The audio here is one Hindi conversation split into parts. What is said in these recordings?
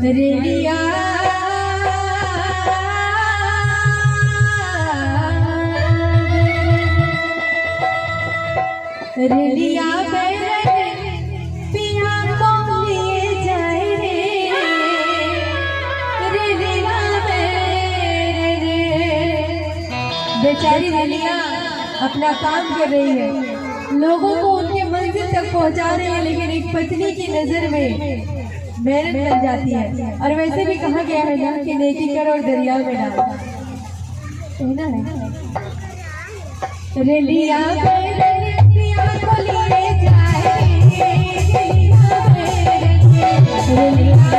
रेलिया रेलिया पिया को लिए जाए रेलिया बेचारी रेलिया अपना काम कर रही है, लोगों को उनके मंजिल तक पहुंचा रही है, लेकिन एक पत्नी की नजर में मेहनत बन जाती है। और वैसे भी कहा गया है ना कि नेकी करो और दरिया में डालो, कहना है रेलिया पिया को लिए जाए रेलिया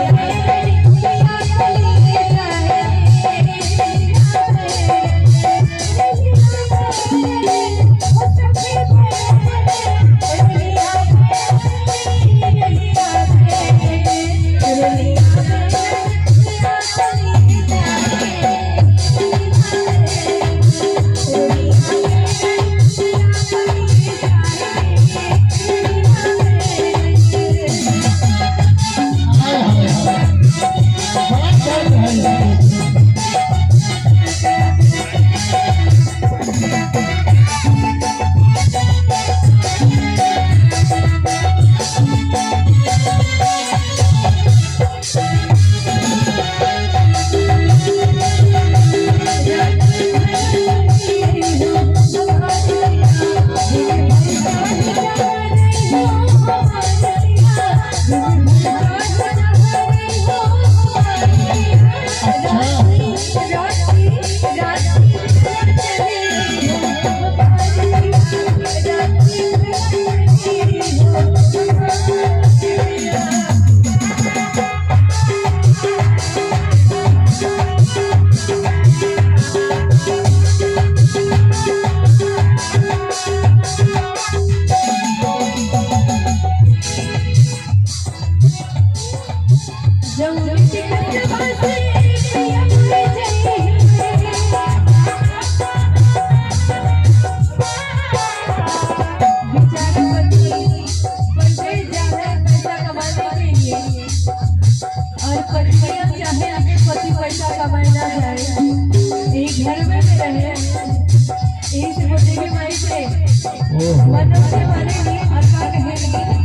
घर में रहे, एक से मुझे भी माई से मनों से वाले नहीं, और का कहेंगे